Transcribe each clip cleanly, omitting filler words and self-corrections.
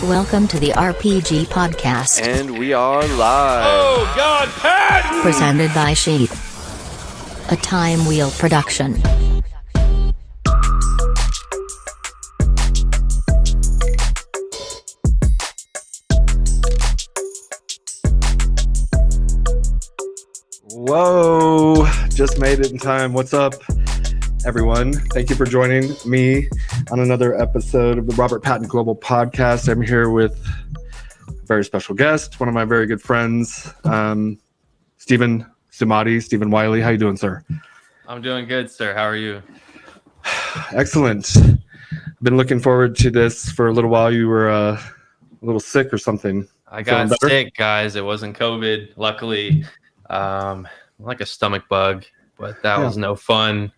Welcome to the RPG Podcast. And we are live. Oh, God, Patton! Presented by SHEATH. A Time Wheel production. Whoa, just made it in time. What's up, everyone? Thank you for joining me on another episode of the Robert Patton Global Podcast. I'm here with a very special guest, one of my very good friends, Stephen Samadhi, Stephen Wiley. How you doing, sir? I'm doing good, sir. How are you? Excellent. Been looking forward to this for a little while. You were a little sick or something. I got sick, guys. It wasn't COVID, luckily. Like a stomach bug, but that was no fun.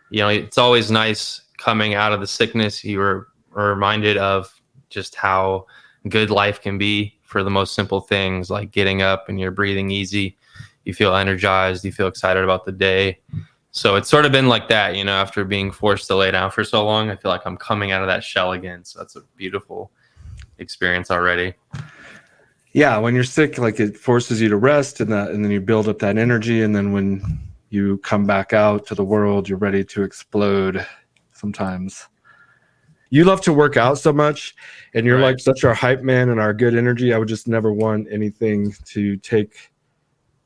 You know, it's always nice coming out of the sickness. You were reminded of just how good life can be for the most simple things, like getting up and you're breathing easy. You feel energized. You feel excited about the day. So it's sort of been like that, you know, after being forced to lay down for so long. I feel like I'm coming out of that shell again. So that's a beautiful experience already. Yeah, when you're sick, like it forces you to rest and then you build up that energy. And then when you come back out to the world, you're ready to explode sometimes. You love to work out so much and you're like such our hype man and our good energy. I would just never want anything to take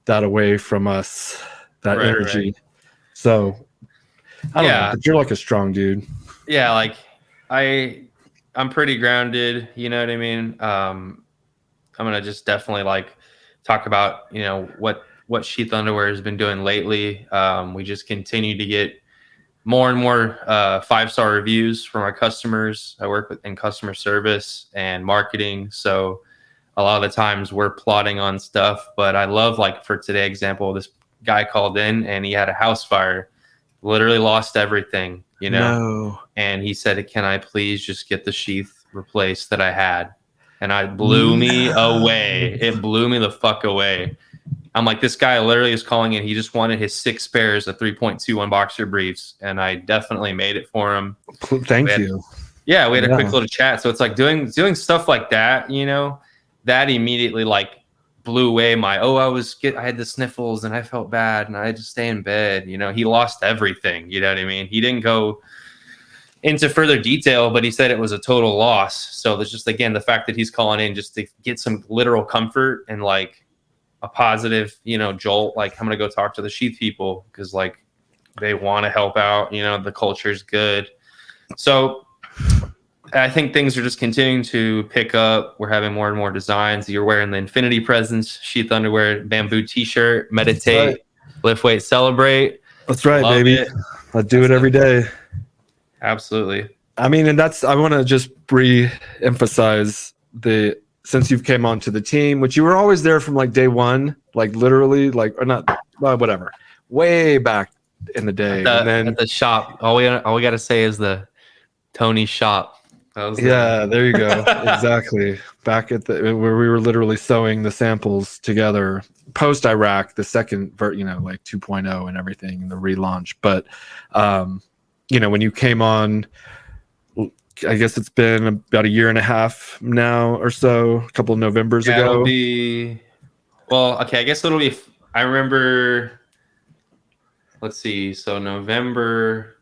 that away from us, that energy. Right. So I don't know, but you're like a strong dude. Yeah, like I'm pretty grounded, you know what I mean? I'm going to just definitely like talk about, you know, what SHEATH underwear has been doing lately. We just continue to get more and more 5-star reviews from our customers. I work in customer service and marketing. So a lot of the times we're plotting on stuff, but I love, like for today example, this guy called in and he had a house fire, literally lost everything, you know, and he said, can I please just get the sheath replaced that I had? And it blew me away. It blew me the fuck away. I'm like, this guy literally is calling in. He just wanted his 6 pairs of 3.21 boxer briefs. And I definitely made it for him. Thank you. Yeah, we had a quick little chat. So it's like doing stuff like that, you know, that immediately like blew away I had the sniffles and I felt bad and I had to stay in bed. You know, he lost everything. You know what I mean? He didn't go into further detail, but he said it was a total loss. So there's just, again, the fact that he's calling in just to get some literal comfort and like a positive, you know, jolt. Like, I'm going to go talk to the SHEATH people because like they want to help out, you know, the culture's good. So I think things are just continuing to pick up. We're having more and more designs. You're wearing the Infinity Presence, SHEATH underwear, bamboo t-shirt, meditate, lift weight, celebrate. That's right, baby. I do it every day. Absolutely. I mean, and I want to just re-emphasize since you've came onto the team, which you were always there from like day one, like literally, like, or not, whatever, way back in the day. And then at the shop, all we got to say is the Tony shop. There you go. Exactly. Back at where we were literally sewing the samples together post Iraq, the second, you know, like 2.0 and everything, the relaunch. But, you know, when you came on, I guess it's been about 1.5 years now or so, a couple of Novembers ago. I guess it'll be, I remember, let's see, so November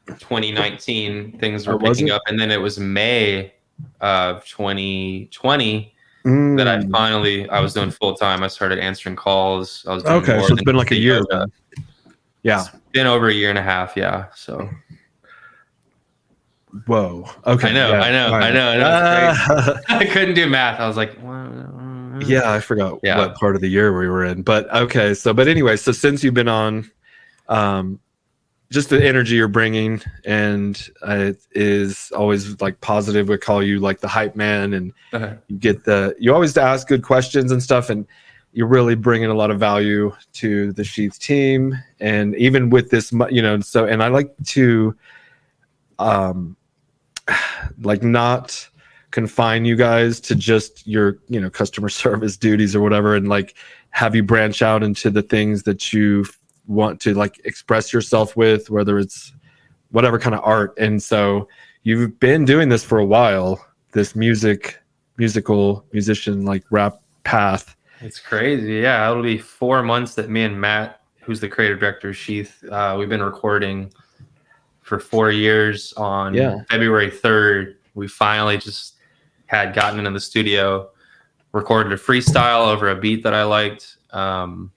2019, things were picking up, and then it was May of 2020 that I was doing full time. I started answering calls. I was doing so it's been like a year. Yeah. It's been over 1.5 years, yeah. So. Whoa. Okay. I know. I couldn't do math. I was like, yeah, I forgot what part of the year we were in. But okay. But anyway, so since you've been on, just the energy you're bringing, and it is always like positive. We call you like the hype man, and you always ask good questions and stuff, and you're really bringing a lot of value to the SHEATH team. And even with this, you know, and I like to, like not confine you guys to just your, you know, customer service duties or whatever, and like have you branch out into the things that you want to like express yourself with, whether it's whatever kind of art. And so you've been doing this for a while, this musician like rap path. It's crazy. Yeah, it'll be 4 months that me and Matt, who's the creative director of Sheath, we've been recording for 4 years. On February 3rd, we finally just had gotten into the studio, recorded a freestyle over a beat that I liked. And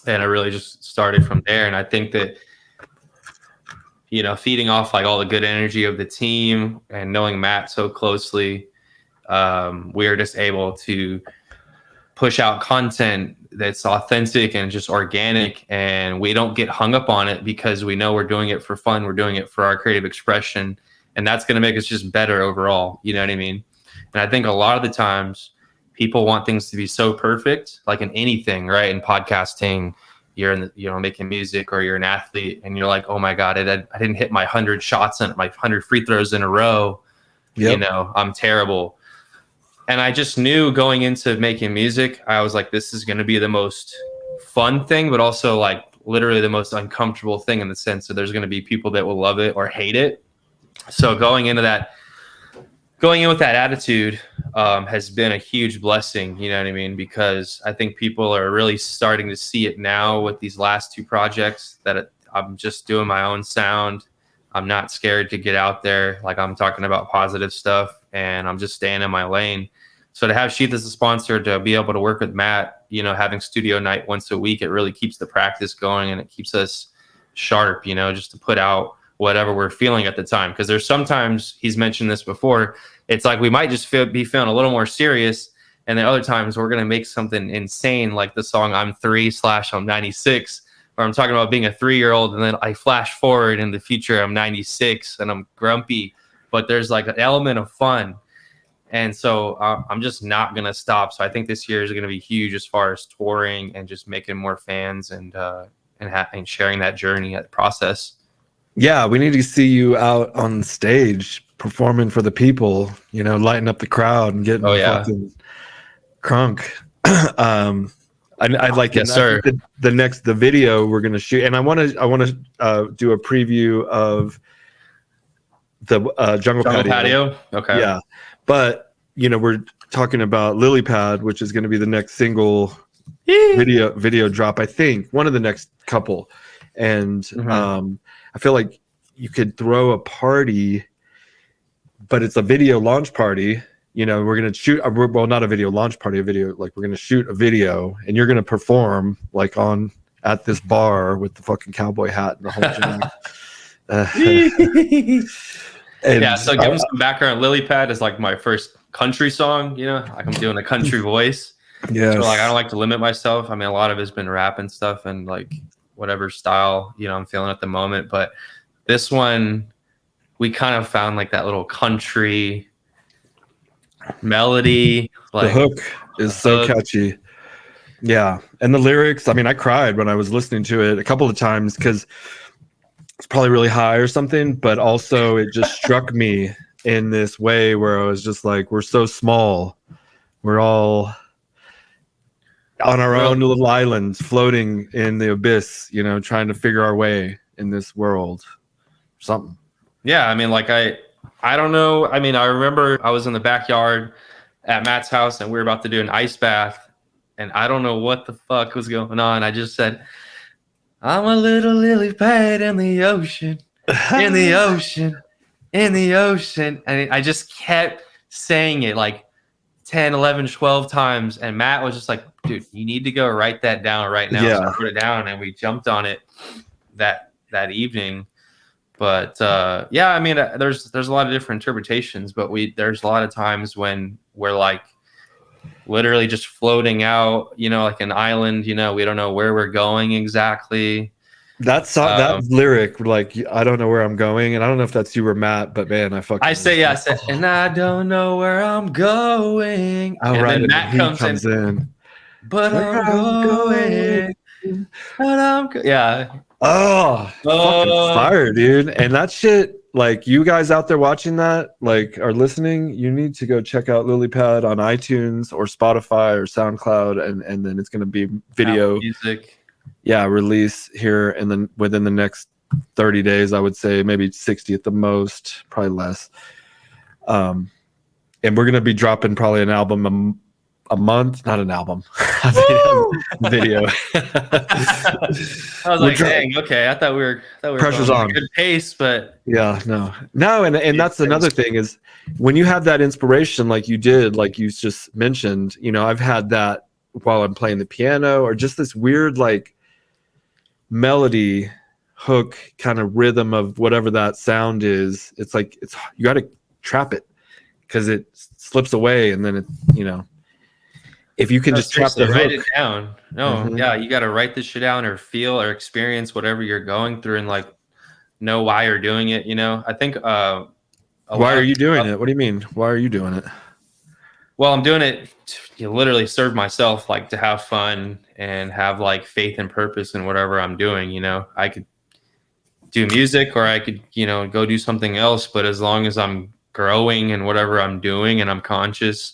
I really just started from there. And I think that, feeding off like all the good energy of the team and knowing Matt so closely, we are just able to push out content that's authentic and just organic, and we don't get hung up on it because we know we're doing it for fun. We're doing it for our creative expression, and that's going to make us just better overall. You know what I mean? And I think a lot of the times people want things to be so perfect, like in anything, right? In podcasting, you're in making music, or you're an athlete and you're like, oh my God, I didn't hit my 100 shots and my 100 free throws in a row. Yep. I'm terrible. And I just knew going into making music, I was like, this is going to be the most fun thing, but also like literally the most uncomfortable thing, in the sense that there's going to be people that will love it or hate it. So going in with that attitude has been a huge blessing, you know what I mean? Because I think people are really starting to see it now with these last 2 projects, that I'm just doing my own sound. I'm not scared to get out there. Like, I'm talking about positive stuff, and I'm just staying in my lane. So to have Sheath as a sponsor, to be able to work with Matt, having studio night once a week, it really keeps the practice going, and it keeps us sharp, just to put out whatever we're feeling at the time. Because there's sometimes, he's mentioned this before, it's like we might just be feeling a little more serious, and then other times we're going to make something insane, like the song I'm 3/I'm 96, where I'm talking about being a 3-year-old, and then I flash forward in the future, I'm 96 and I'm grumpy, but there's like an element of fun. And so I'm just not going to stop. So I think this year is going to be huge as far as touring and just making more fans and sharing that journey, that process. Yeah, we need to see you out on stage performing for the people, lighting up the crowd and getting fucking crunk. I'd like, yes, sir. The video we're gonna shoot, and I want to do a preview of the jungle patio. Okay. Yeah, but we're talking about Lily Pad, which is going to be the next single video drop. I think one of the next couple, and I feel like you could throw a party, but it's a video launch party. We're going to shoot, not a video launch party, we're going to shoot a video, and you're going to perform like at this bar with the fucking cowboy hat and the whole so give them some background. Lily Pad is like my first country song, like I'm doing a country voice. Yeah. So like, I don't like to limit myself. I mean, a lot of it's been rap and stuff, and like whatever style, I'm feeling at the moment. But this one, we kind of found like that little country melody. Like, the hook is so catchy. Yeah. And the lyrics, I mean, I cried when I was listening to it a couple of times, because it's probably really high or something, but also it just struck me in this way where I was just like, we're so small. We're all on our own little islands floating in the abyss, trying to figure our way in this world. Something. Yeah. I mean, like, I don't know. I mean, I remember I was in the backyard at Matt's house, and we were about to do an ice bath, and I don't know what the fuck was going on. I just said, I'm a little lily pad in the ocean, in the ocean, in the ocean. And I just kept saying it like 10, 11, 12 times. And Matt was just like, dude, you need to go write that down right now. Yeah. So I put it down, and we jumped on it that evening. But I mean, there's a lot of different interpretations, but there's a lot of times when we're like literally just floating out, like an island, we don't know where we're going exactly. That song, that lyric, like, I don't know where I'm going, and I don't know if that's you or Matt, but man, I said, and I don't know where I'm going. Oh, and right, then Matt comes in. But I'm going. Yeah. Oh, fucking fire, dude. And that shit, like, you guys out there watching that, like, are listening, you need to go check out Lily Pad on iTunes or Spotify or SoundCloud, and then it's going to be video music. Yeah, release here, and then within the next 30 days, I would say maybe 60 at the most, probably less. and we're gonna be dropping probably an album a month, not an album, a video. I was like, dang, okay. I thought we were Pressure's going on. at a good pace, but yeah, no, and that's another thing is when you have that inspiration, like you did, like you just mentioned, you know, I've had that while I'm playing the piano, or just this weird like melody hook kind of rhythm of whatever that sound is. It's like you got to trap it because it slips away, and then it, you know, if you can just trap the hook. Write it down. No, yeah, you got to write this shit down or feel or experience whatever you're going through, and like know why you're doing it. You know, I think. Why are you doing it? What do you mean? Why are you doing it? Well, I'm doing it to literally serve myself, like to have fun and have like faith and purpose in whatever I'm doing. You know, I could do music or I could, you know, go do something else. But as long as I'm growing in whatever I'm doing and I'm conscious,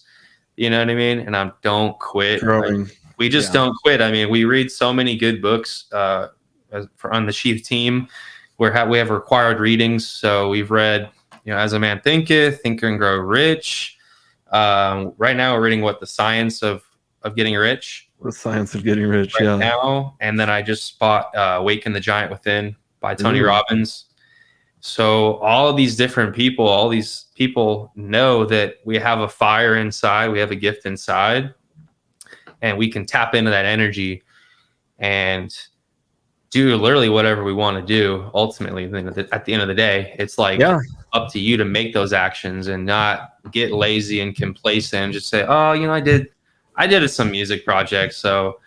you know what I mean? And I don't quit. Growing. Like, we just don't quit. I mean, we read so many good books on the SHEATH team. We have required readings. So we've read, you know, As a Man Thinketh, Think and Grow Rich. Right now we're reading The Science of Getting Rich. The Science of Getting Rich, right now. And then I just bought Awaken the Giant Within by Tony Robbins. So all of these different people, all these people know that we have a fire inside, we have a gift inside, and we can tap into that energy and do literally whatever we want to do. Ultimately, at the end of the day, it's like up to you to make those actions and not get lazy and complacent and just say, oh, you know, I did some music projects, so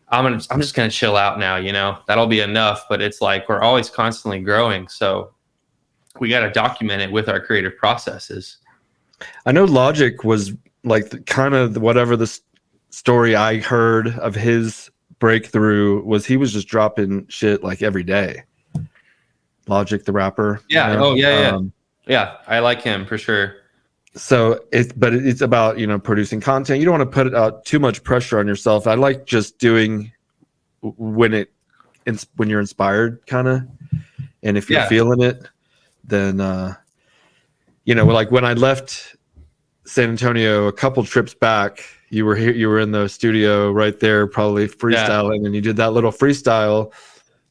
I'm just gonna chill out now, you know, that'll be enough. But it's like we're always constantly growing, so we got to document it with our creative processes. I know Logic was like kind of whatever the story I heard of his breakthrough was, he was just dropping shit like every day. Logic, the rapper. Yeah. You know? Yeah. I like him for sure. So it's about, you know, producing content. You don't want to put out too much pressure on yourself. I like just doing when you're inspired, kind of, and if you're feeling it, then you know, like when I left San Antonio a couple trips back, you were here, you were in the studio right there, probably freestyling, and you did that little freestyle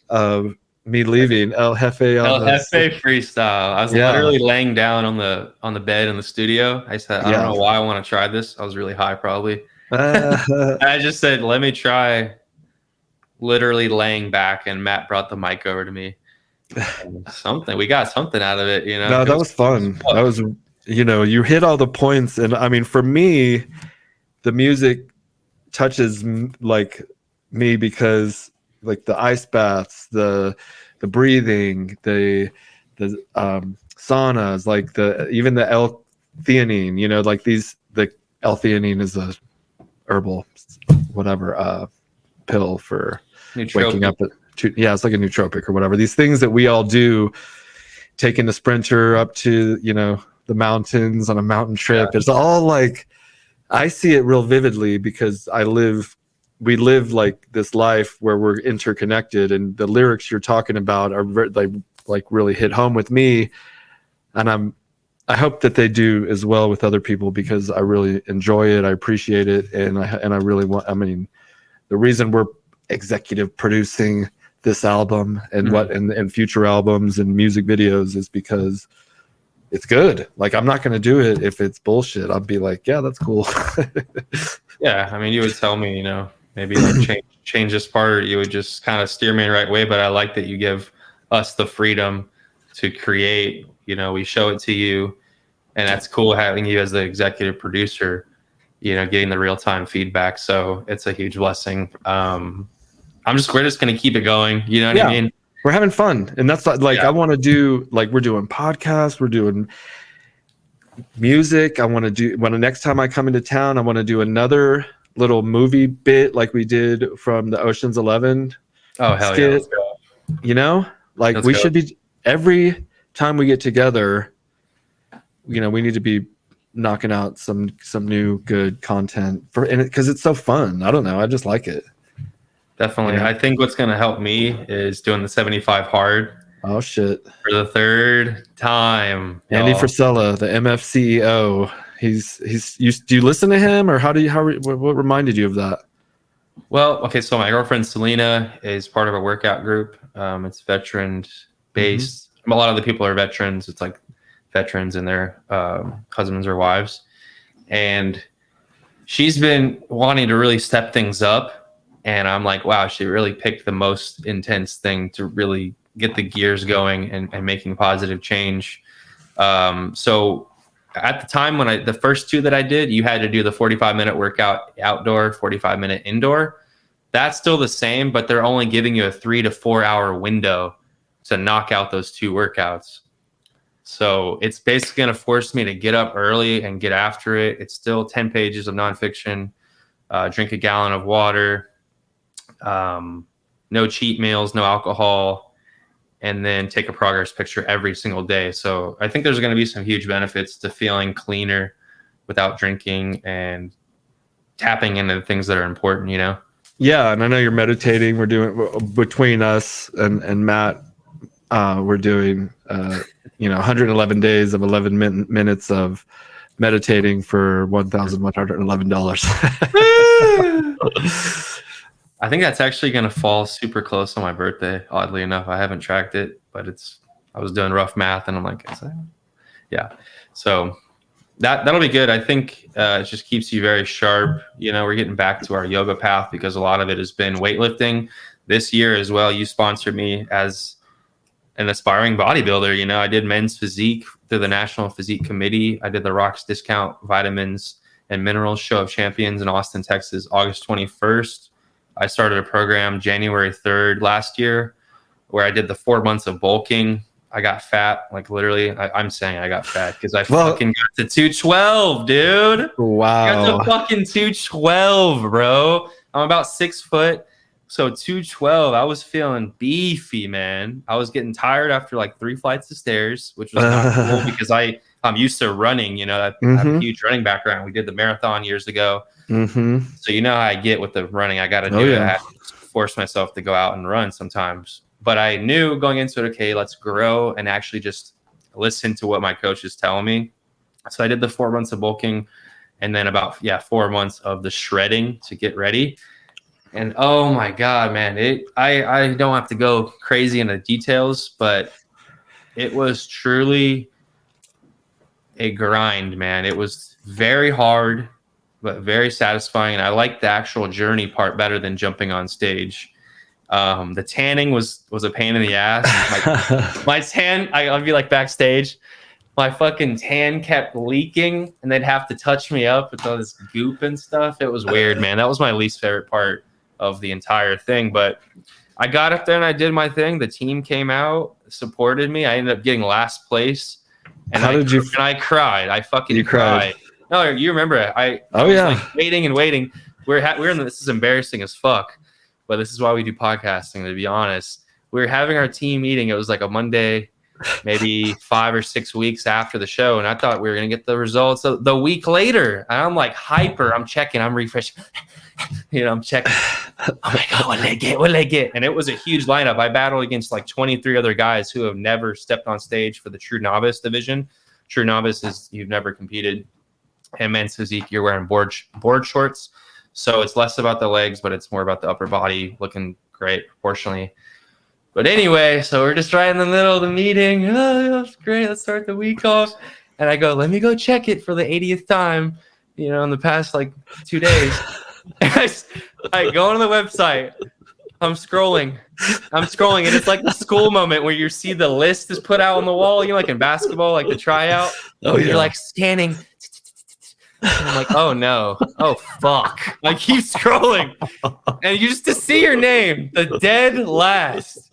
of me leaving El Jefe freestyle. I was literally laying down on the bed in the studio. I said, I don't know why I want to try this. I was really high, probably. I just said, let me try, literally laying back, and Matt brought the mic over to me. We got something out of it, you know. No, that was fun. That was, you know, you hit all the points, and I mean, for me, the music touches like me because like the ice baths, the breathing, the saunas, like even the L-theanine, you know, like the L-theanine is a herbal whatever pill for waking up at it's like a nootropic or whatever. These things that we all do, taking the Sprinter up to, you know, the mountains on a mountain trip. It's all like, I see it real vividly because we live like this life where we're interconnected, and the lyrics you're talking about are like really hit home with me. And I hope that they do as well with other people, because I really enjoy it. I appreciate it. And I really want, I mean, the reason we're executive producing this album and and future albums and music videos is because it's good. Like, I'm not going to do it if it's bullshit. I'll be like, yeah, that's cool. Yeah. I mean, you would tell me, you know, maybe like change this part, you would just kind of steer me in the right way. But I like that you give us the freedom to create, you know, we show it to you, and that's cool having you as the executive producer, you know, getting the real-time feedback. So it's a huge blessing. We're just going to keep it going. You know what I mean? We're having fun. And that's like, I want to do, like, we're doing podcasts, we're doing music. When the next time I come into town, I want to do another little movie bit like we did from the Ocean's 11. Oh, hell skit. Yeah. Let's go. You know, like should be, every time we get together, you know, we need to be knocking out some new good content because it's so fun. I don't know. I just like it. Definitely. Yeah. I think what's going to help me is doing the 75 hard. Oh shit. For the third time. Andy Frisella, the MF CEO. Do you listen to him, or what reminded you of that? Well, okay, so my girlfriend Selena is part of a workout group. It's veteran based. A lot of the people are veterans. It's like veterans and their husbands or wives. And she's been wanting to really step things up. And I'm like, wow, she really picked the most intense thing to really get the gears going and making positive change. So at the time when the first two that I did, you had to do the 45-minute workout outdoor, 45-minute indoor. That's still the same, but they're only giving you a 3 to 4 hour window to knock out those two workouts. So it's basically going to force me to get up early and get after it. It's still 10 pages of nonfiction, drink a gallon of water, no cheat meals, no alcohol, and then take a progress picture every single day. So I think there's going to be some huge benefits to feeling cleaner without drinking and tapping into the things that are important, you know? Yeah. And I know you're meditating. We're doing, between us and Matt, we're doing, 111 days of 11 minutes of meditating for $1,111. I think that's actually going to fall super close on my birthday. Oddly enough, I haven't tracked it, but I was doing rough math and I'm like, yeah. So that'll be good. I think it just keeps you very sharp. You know, we're getting back to our yoga path because a lot of it has been weightlifting. This year as well, you sponsored me as an aspiring bodybuilder. You know, I did men's physique through the National Physique Committee. I did the Rocks Discount Vitamins and Minerals Show of Champions in Austin, Texas, August 21st. I started a program January 3rd last year where I did the 4 months of bulking. I got fat, like literally. I'm saying I got fat because I fucking got to 212, dude. Wow. I got to fucking 212, bro. I'm about 6 foot. So 212, I was feeling beefy, man. I was getting tired after like 3 flights of stairs, which was not cool because I'm used to running, you know, I have a huge running background. We did the marathon years ago. So you know how I get with the running. I got to do it. I have to force myself to go out and run sometimes. But I knew going into it, okay, let's grow and actually just listen to what my coach is telling me. So I did the 4 months of bulking and then about 4 months of the shredding to get ready. And oh my God, man, I don't have to go crazy into details, but it was truly a grind, man. It was very hard, but very satisfying. And I liked the actual journey part better than jumping on stage. The tanning was a pain in the ass. My tan, I'd be like backstage. My fucking tan kept leaking and they'd have to touch me up with all this goop and stuff. It was weird, man. That was my least favorite part of the entire thing. But I got up there and I did my thing. The team came out, supported me. I ended up getting last place. And I cried. I fucking cried. No, you remember it. I was like waiting and waiting. We're in this is embarrassing as fuck, but this is why we do podcasting, to be honest. We were having our team meeting. It was like a Monday, maybe 5 or 6 weeks after the show. And I thought we were going to get the results the week later. And I'm like hyper. I'm checking. I'm refreshing. You know, I'm checking. Oh my God, what did they get? And it was a huge lineup. I battled against like 23 other guys who have never stepped on stage for the true novice division. True novice is you've never competed. And men's physique, you're wearing board shorts. So it's less about the legs, but it's more about the upper body looking great proportionally. But anyway, so we're just right in the middle of the meeting. Oh, that's great. Let's start the week off. And I go, let me go check it for the 80th time, you know, in the past like 2 days. And I go on the website. I'm scrolling, and it's like the school moment where you see the list is put out on the wall, you know, like in basketball, like the tryout. Oh, yeah. You're like scanning. And I'm like, oh no, oh fuck. I keep scrolling, and you just to see your name, the dead last.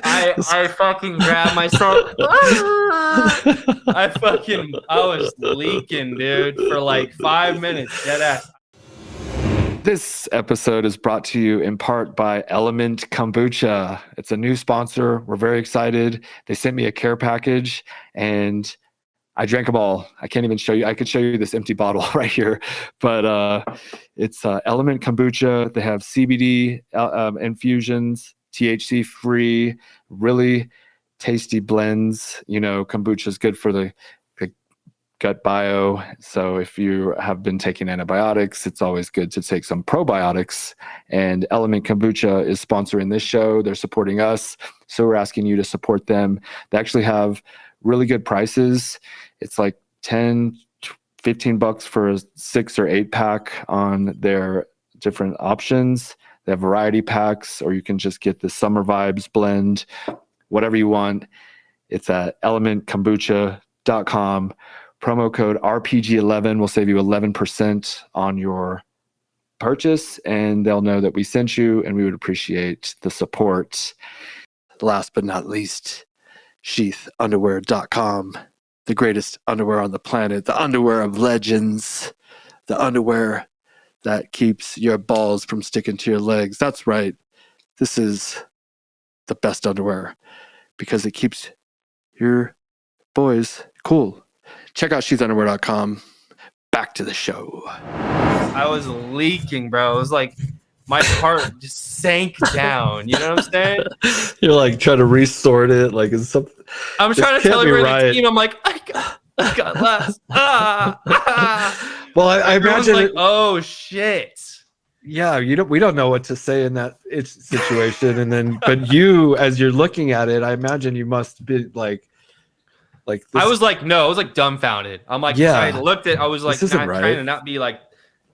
I fucking grabbed myself. I was leaking, dude, for like 5 minutes, dead ass. This episode is brought to you in part by Element Kombucha. It's a new sponsor. We're very excited. They sent me a care package and I drank them all. I can't even show you. I could show you this empty bottle right here, but it's Element Kombucha. They have CBD infusions, THC free, really tasty blends. You know, kombucha is good for the gut bio. So if you have been taking antibiotics, it's always good to take some probiotics. And Element Kombucha is sponsoring this show. They're supporting us. So we're asking you to support them. They actually have really good prices. It's like 10, 15 bucks for a 6 or 8 pack on their different options. They have variety packs, or you can just get the Summer Vibes blend, whatever you want. It's at elementkombucha.com. Promo code RPG11 will save you 11% on your purchase, and they'll know that we sent you, and we would appreciate the support. Last but not least, SHEATHunderwear.com, the greatest underwear on the planet, the underwear of legends, the underwear that keeps your balls from sticking to your legs. That's right. This is the best underwear because it keeps your boys cool. Check out sheathunderwear.com. Back to the show. I was leaking, bro. It was like my heart just sank down. You know what I'm saying? You're like trying to restore it. Like it's something. I'm trying to tell everyone on the team. I'm like, I got last. Well, I imagine like, oh shit. Yeah, we don't know what to say in that situation, and then but you, as you're looking at it, I imagine you must be like this. I was like, no, I was like dumbfounded. I'm like, yeah, I looked at, I was like, not right. trying to not be like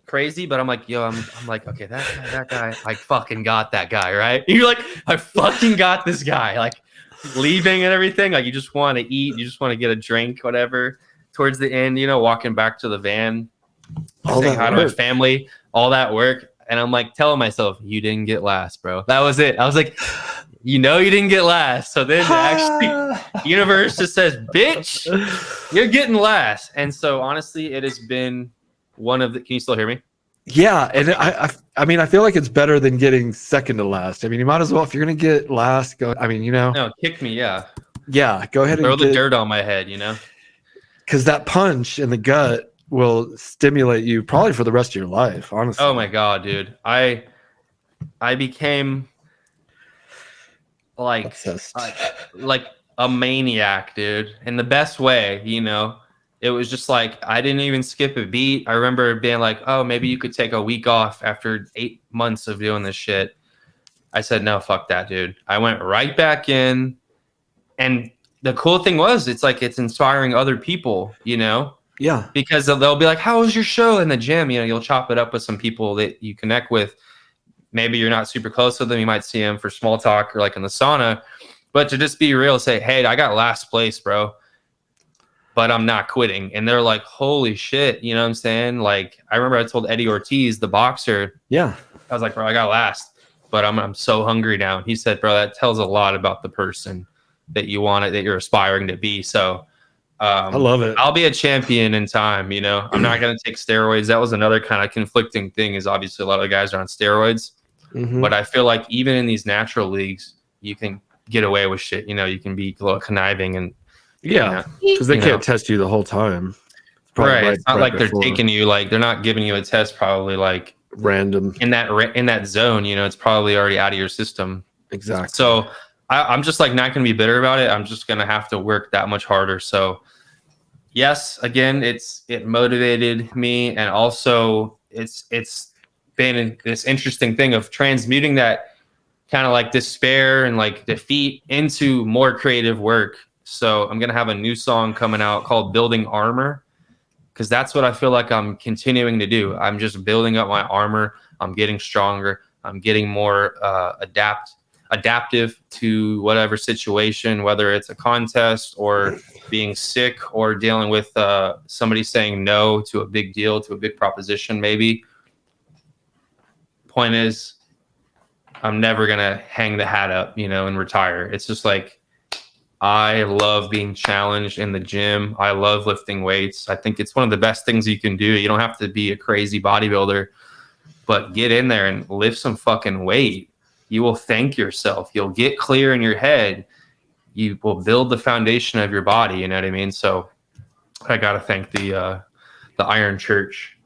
crazy, but I'm like, yo, I'm like, okay, that guy, I fucking got that guy, right? You're like, I fucking got this guy, like leaving and everything. Like you just want to eat, you just want to get a drink, whatever. Towards the end, you know, walking back to the van, saying hi to my family, all that work. And I'm like telling myself, you didn't get last, bro. That was it. I was like, you know, you didn't get last. So then actually, universe just says, bitch, you're getting last. And so honestly, it has been one of the, can you still hear me? Yeah. And I mean, I feel like it's better than getting second to last. I mean, you might as well, if you're going to get last, go, I mean, you know. No, kick me. Yeah. Yeah. Go ahead and throw the dirt on my head, you know? Because that punch in the gut will stimulate you probably for the rest of your life, honestly. Oh my God, dude. I became like a maniac, dude, in the best way, you know. It was just like I didn't even skip a beat. I remember being like, oh, maybe you could take a week off after 8 months of doing this shit. I said, no, fuck that, dude. I went right back in. And the cool thing was, it's like it's inspiring other people, you know? Yeah. Because they'll be like, how was your show in the gym? You know, you'll chop it up with some people that you connect with. Maybe you're not super close with them. You might see them for small talk or like in the sauna. But to just be real, say, hey, I got last place, bro. But I'm not quitting. And they're like, holy shit. You know what I'm saying? Like, I remember I told Eddie Ortiz, the boxer. Yeah. I was like, bro, I got last. But I'm so hungry now. And he said, bro, that tells a lot about the person that you want it, that you're aspiring to be. So I love it. I'll be a champion in time, you know. I'm not going to take steroids. That was another kind of conflicting thing, is obviously a lot of the guys are on steroids. Mm-hmm. But I feel like even in these natural leagues, you can get away with shit. You know, you can be a little conniving and yeah, because they can't test you the whole time. Right. It's not like they're taking you, like they're not giving you a test probably like random in that zone. You know, it's probably already out of your system. Exactly. So I'm just like not going to be bitter about it. I'm just going to have to work that much harder. So yes, again, it motivated me, and also it's been this interesting thing of transmuting that kind of like despair and like defeat into more creative work. So I'm gonna have a new song coming out called "Building Armor," because that's what I feel like I'm continuing to do. I'm just building up my armor. I'm getting stronger. I'm getting more adaptive to whatever situation, whether it's a contest or being sick or dealing with somebody saying no to a big deal, to a big proposition, maybe. Point is, I'm never going to hang the hat up, you know, and retire. It's just like, I love being challenged in the gym. I love lifting weights. I think it's one of the best things you can do. You don't have to be a crazy bodybuilder, but get in there and lift some fucking weight. You will thank yourself. You'll get clear in your head. You will build the foundation of your body. You know what I mean? So I got to thank the Iron Church.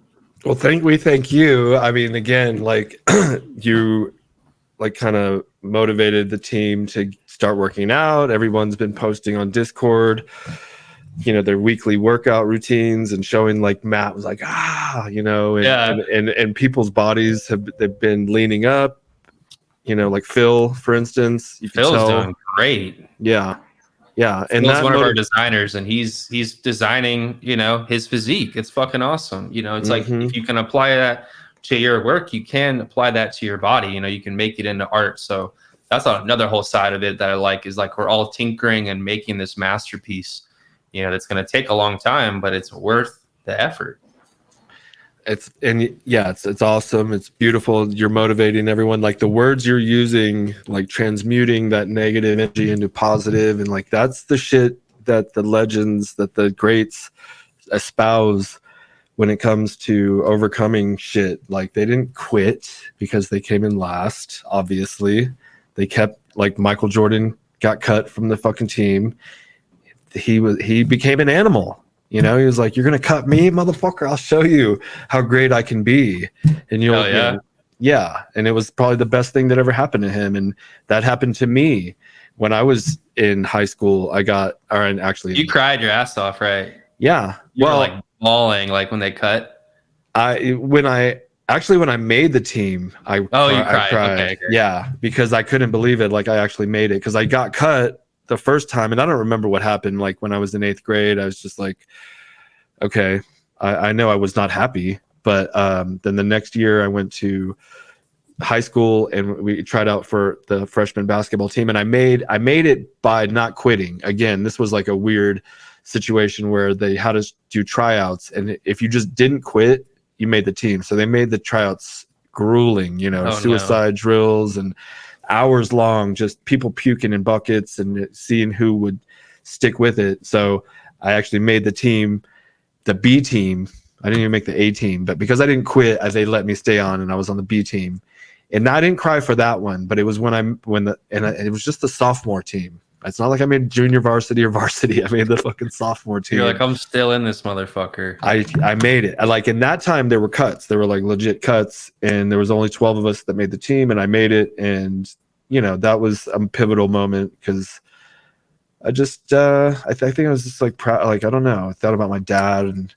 Well, we thank you. I mean, again, like you like kind of motivated the team to start working out. Everyone's been posting on Discord. their weekly workout routines and showing like Matt was like, and people's bodies they've been leaning up, like Phil, for instance, you can Phil's tell. doing great. Yeah. And Phil's that one of our designers, and he's designing, his physique. It's fucking awesome. It's like if you can apply that to your work, you can apply that to your body. You can make it into art. So that's another whole side of it that I like, is like we're all tinkering and making this masterpiece, that's going to take a long time, but it's worth the effort. It's awesome. It's beautiful. You're motivating everyone. Like the words you're using, like transmuting that negative energy into positive, and like that's the shit that the legends, that the greats espouse when it comes to overcoming shit. Like they didn't quit because they came in last. Obviously, they kept, like Michael Jordan got cut from the fucking team. He became an animal. He was like, "You're gonna cut me, motherfucker? I'll show you how great I can be." And and it was probably the best thing that ever happened to him. And that happened to me when I was in high school. You cried your ass off, right? Yeah. You were like bawling, like when they cut. When I made the team, you cried. Okay. Yeah, because I couldn't believe it. Like I actually made it, because I got cut the first time, and I don't remember what happened. Like when I was in 8th grade, I was just like, okay, I know I was not happy. But then the next year I went to high school and we tried out for the freshman basketball team, and I made it by not quitting. Again, this was like a weird situation where they had us do tryouts, and if you just didn't quit, you made the team. So they made the tryouts grueling, suicide drills and hours long, just people puking in buckets and seeing who would stick with it. So I actually made the team, the B team. I didn't even make the A team, but because I didn't quit, they let me stay on, and I was on the B team. And I didn't cry for that one, but it was it was just the sophomore team. It's not like I made junior varsity or varsity. I made the fucking sophomore team. You're like, I'm still in this motherfucker. I made it. Like in that time, there were cuts. There were like legit cuts, and there was only 12 of us that made the team, and I made it. And that was a pivotal moment, because I just I think I was just like proud. Like I don't know. I thought about my dad, and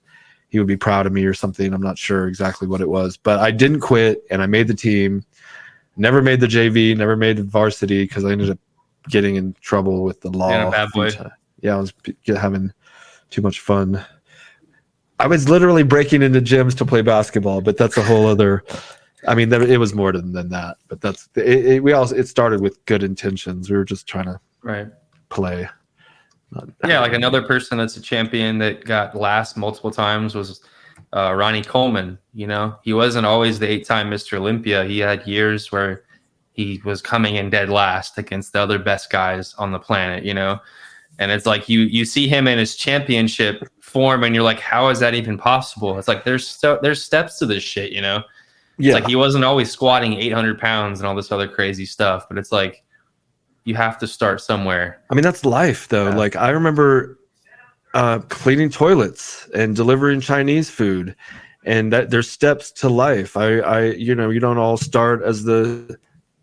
he would be proud of me or something. I'm not sure exactly what it was, but I didn't quit, and I made the team. Never made the JV. Never made the varsity, because I ended up getting in trouble with the law. Yeah, bad boy. Yeah, I was having too much fun. I was literally breaking into gyms to play basketball, but that's a whole other. I mean, it was more than that. But that's it. It started with good intentions. We were just trying to play. Like another person that's a champion that got last multiple times was Ronnie Coleman. He wasn't always the 8-time Mr. Olympia. He had years where he was coming in dead last against the other best guys on the planet, and it's like you see him in his championship form, and you're like, how is that even possible? It's like there's steps to this shit, It's like he wasn't always squatting 800 pounds and all this other crazy stuff, but it's like you have to start somewhere. I mean, that's life, though. Like I remember cleaning toilets and delivering Chinese food, and that there's steps to life. You don't all start as the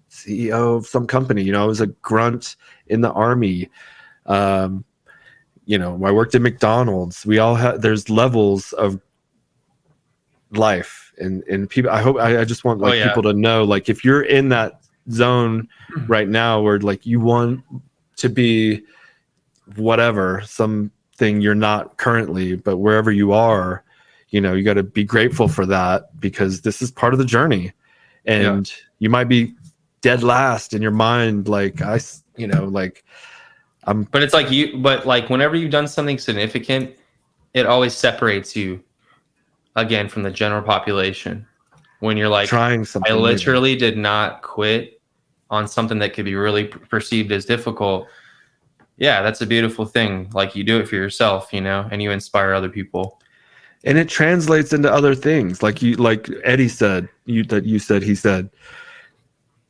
CEO of some company. I was a grunt in the army. I worked at McDonald's. We all have, there's levels of life, and people, I just want people to know, like, if you're in that zone right now where like you want to be whatever, something you're not currently, but wherever you are, you got to be grateful for that, because this is part of the journey. And you might be dead last in your mind, but it's like whenever you've done something significant, it always separates you again from the general population. When you're like trying something, I literally did not quit on something that could be really perceived as difficult. Yeah, that's a beautiful thing. Like you do it for yourself, and you inspire other people. And it translates into other things. Like Eddie said, he said,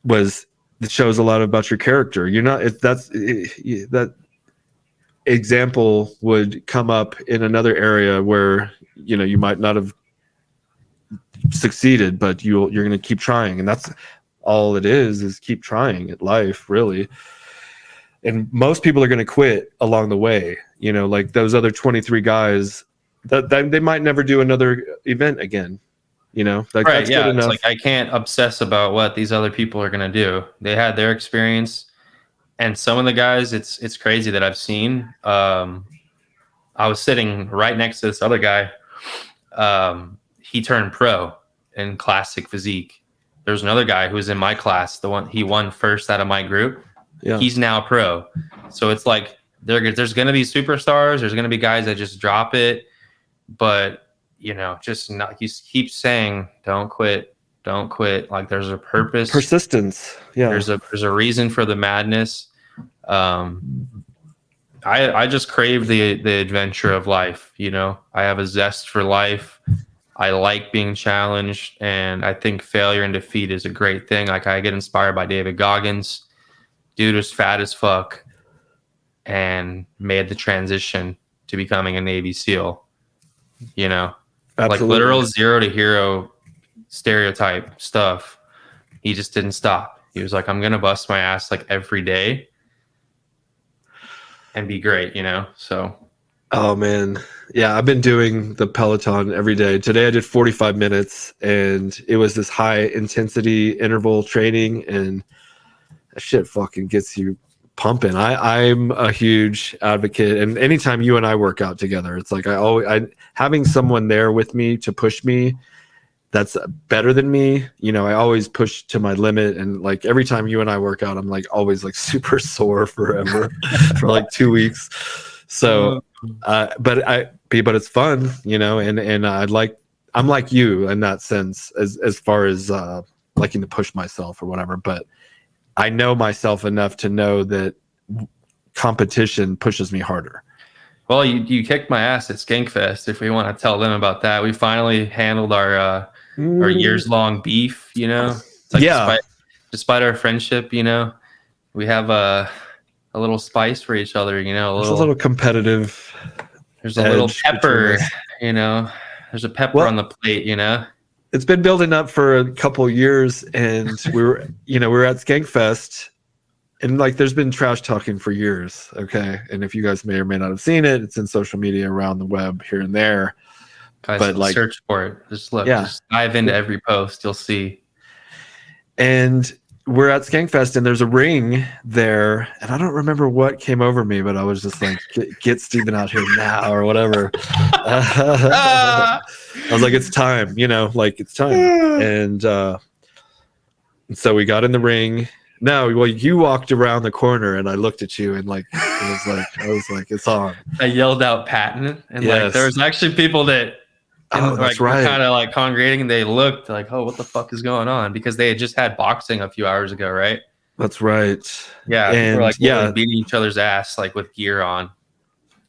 was it shows a lot about your character. You're not, that example would come up in another area where, you might not have succeeded, but you're going to keep trying. And that's all it is keep trying at life, really. And most people are going to quit along the way. You know, like those other 23 guys, that they might never do another event again. You know, like Right. that's Yeah. good It's enough. like I can't obsess about what these other people are going to do. They had their experience. And some of the guys, it's crazy that I've seen. I was sitting right next to this other guy. He turned pro in classic physique. There's another guy who was in my class. The one he won first out of my group. Yeah. He's now pro. So it's like there's going to be superstars. There's going to be guys that just drop it. But you know, just not. He keeps saying, "Don't quit, don't quit." Like there's a purpose, Persistence. Yeah. There's a reason for the madness. I just crave the adventure of life. You know, I have a zest for life. I like being challenged, and I think failure and defeat is a great thing. Like I get inspired by David Goggins. Dude was fat as fuck and made the transition to becoming a Navy SEAL. You know, Absolutely. like literal 0 to hero stereotype stuff. He just didn't stop. He was like, I'm going to bust my ass like every day and be great, you know? So. Oh man. Yeah. I've been doing the Peloton every day. Today I did 45 minutes and it was this high intensity interval training, and that shit fucking gets you pumping. I'm a huge advocate, and anytime you and I work out together, it's like having someone there with me to push me that's better than me. You know, I always push to my limit, and like every time you and I work out, I'm like always like super sore forever for like 2 weeks. So but it's fun, you know, and I'm like you in that sense as far as liking to push myself or whatever, but I know myself enough to know that competition pushes me harder. Well, you kicked my ass at Skankfest. If we want to tell them about that, we finally handled our years-long beef. You know, it's like despite our friendship, you know, we have a little spice for each other. You know, There's a little competitive. There's a little pepper. You know, there's a pepper on the plate. You know. It's been building up for a couple years, and we were at Skankfest, and like there's been trash talking for years. Okay. And if you guys may or may not have seen it, it's in social media around the web here and there. Guys, but like search for it. Just look, just dive into every post, you'll see. And we're at Skankfest and there's a ring there, and I don't remember what came over me, but I was just like, get Steven out here now or whatever. I was like, it's time, you know, like it's time. And so we got in the ring. No, well, you walked around the corner and I looked at you and like, I was like, it's on. I yelled out Patton, and like there was actually people that that's right. were kind of like congregating, and they looked like, oh, what the fuck is going on? Because they had just had boxing a few hours ago, right? That's right. Yeah, and people were like beating each other's ass like with gear on.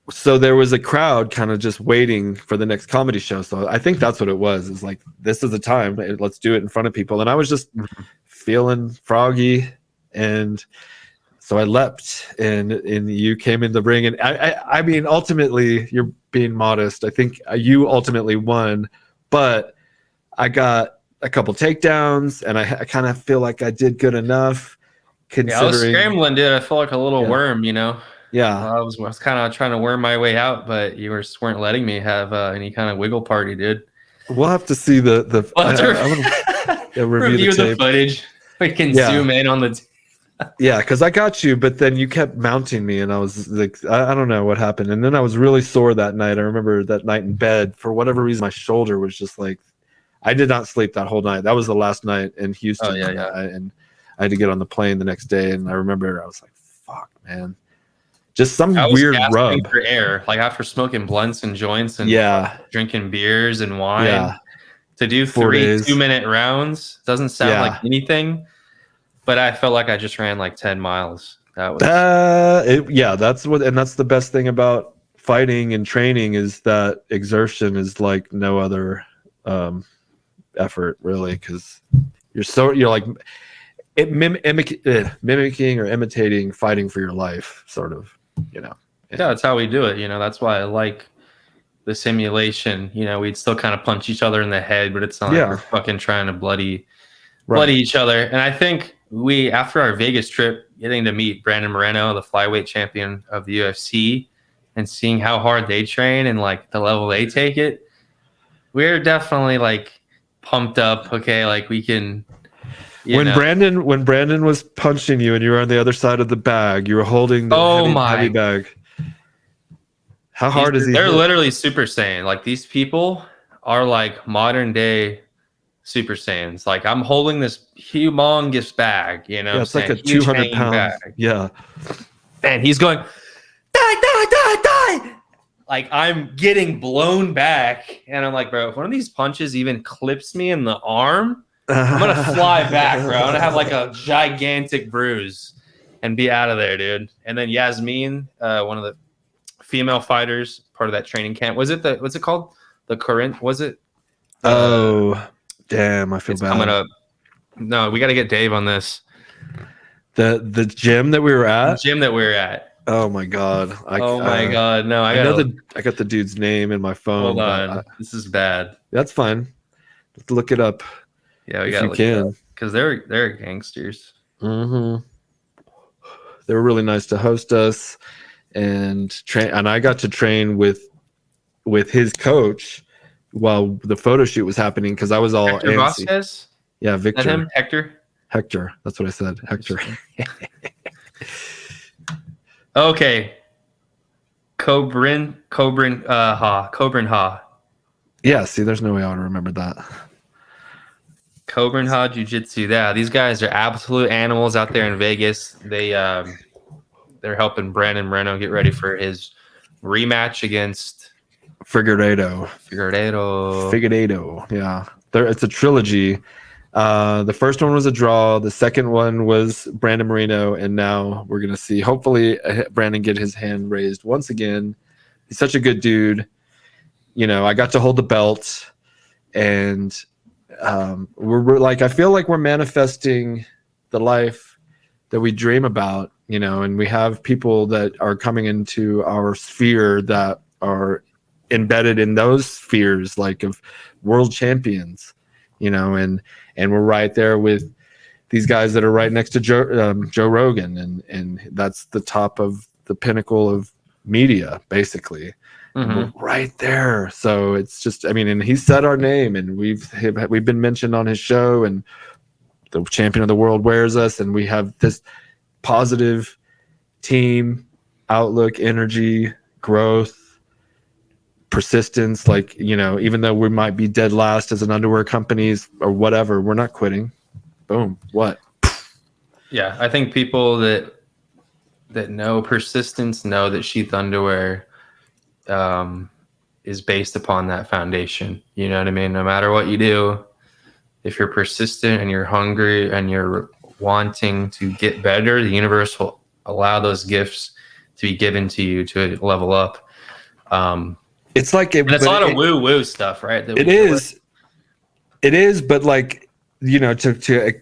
So there was a crowd kind of just waiting for the next comedy show. So I think that's what it was. It's like, this is the time. Let's do it in front of people. And I was just feeling froggy, and so I leapt, and you came in the ring, and I mean, ultimately, you're being modest. I think you ultimately won, but I got a couple takedowns, and I kind of feel like I did good enough. Considering, I was scrambling, dude. I felt like a little worm, you know. Yeah, I was kind of trying to worm my way out, but you weren't letting me have any kind of wiggle party, dude. We'll have to see the review the footage. We can zoom in on the. Yeah, because I got you, but then you kept mounting me, and I was like, I don't know what happened. And then I was really sore that night. I remember that night in bed, for whatever reason, my shoulder was just like, I did not sleep that whole night. That was the last night in Houston. Oh, yeah. And I had to get on the plane the next day, and I remember I was like, fuck, man. Just some weird rub. For air, like after smoking blunts and joints and drinking beers and wine. Yeah. To do 3 2-minute rounds doesn't sound like anything. But I felt like I just ran like 10 miles. That was that's the best thing about fighting and training, is that exertion is like no other effort, really, because you're like mimicking or imitating fighting for your life, sort of, you know. Yeah, that's how we do it, you know. That's why I like the simulation. You know, we'd still kind of punch each other in the head, but it's not like we're fucking trying to bloody each other. And I think we, after our Vegas trip, getting to meet Brandon Moreno, the flyweight champion of the UFC, and seeing how hard they train and like the level they take it, we're definitely like pumped up. Okay, like we can. When Brandon was punching you and you were on the other side of the bag, you were holding the heavy bag. How hard is he? They're literally Super Saiyan. Like these people are like modern day Super Saiyans. Like I'm holding this humongous bag, you know. Yeah, it's like a 200-pound bag. Yeah. And he's going, die. Like I'm getting blown back. And I'm like, bro, if one of these punches even clips me in the arm, I'm going to fly back, bro. I'm going to have like a gigantic bruise and be out of there, dude. And then Yasmin, one of the female fighters, part of that training camp. What's it called? The Corinth, was it? Oh, damn, I feel bad. Coming up. No, we got to get Dave on this. The gym that we were at? The gym that we were at. Oh my god. God. No, I got the dude's name in my phone. Hold on. This is bad. That's fine. Let's look it up. Yeah, we got to look it up. Because they're gangsters. Mm-hmm. They were really nice to host us and train, and I got to train with his coach while the photo shoot was happening because I was all Hector antsy. Vasquez? Yeah, Victor. Is that him? Hector. That's what I said. Hector. Okay. Cobrin Ha. Yeah, see, there's no way I would remember that. Cobrin Ha Jiu-Jitsu. Yeah, these guys are absolute animals out there in Vegas. They're helping Brandon Moreno get ready for his rematch against Figueiredo. Yeah. It's a trilogy. The first one was a draw. The second one was Brandon Moreno, and now we're gonna see. Hopefully, Brandon get his hand raised once again. He's such a good dude. You know, I got to hold the belt, and we're like, I feel like we're manifesting the life that we dream about. You know, and we have people that are coming into our sphere that are embedded in those spheres, like of world champions. You know, and we're right there with these guys that are right next to Joe Rogan, and that's the top of the pinnacle of media, basically. We're right there. So it's just, I mean, and he said our name, and we've been mentioned on his show, and the champion of the world wears us, and we have this positive team outlook, energy, growth, persistence. Like, you know, even though we might be dead last as an underwear companies or whatever, we're not quitting. Boom. What? Yeah, I think people that know persistence know that Sheath Underwear is based upon that foundation. You know what I mean? No matter what you do, if you're persistent and you're hungry and you're wanting to get better, the universe will allow those gifts to be given to you to level up. It's like it's a lot of woo-woo stuff, right? It is, but like, you know, to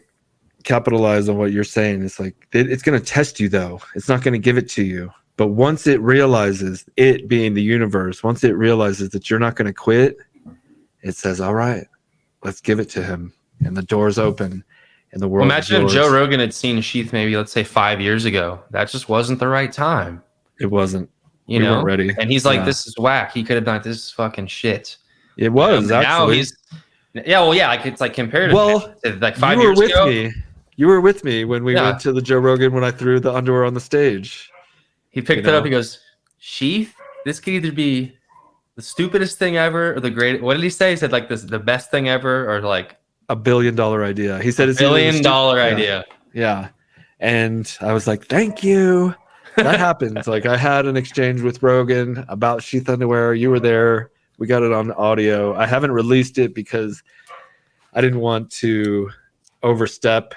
capitalize on what you're saying, it's like it's going to test you, though. It's not going to give it to you. But once it realizes, it being the universe, once it realizes that you're not going to quit, it says, all right, let's give it to him. And the door's open and the world. Imagine if Joe Rogan had seen Sheath maybe, let's say, 5 years ago. That just wasn't the right time. It wasn't. We weren't ready. And he's like, this is whack. He could have done this is fucking shit. It was, actually. Now like it's like compared to like 5 years ago. You were with me when we went to the Joe Rogan when I threw the underwear on the stage. He picked it up. He goes, Sheath, this could either be the stupidest thing ever or the great. What did he say? He said like the best thing ever, or like $1 billion idea. He said it's $1 billion idea. Yeah. And I was like, thank you. That happens. Like, I had an exchange with Rogan about Sheath Underwear. You were there. We got it on audio. I haven't released it because I didn't want to overstep.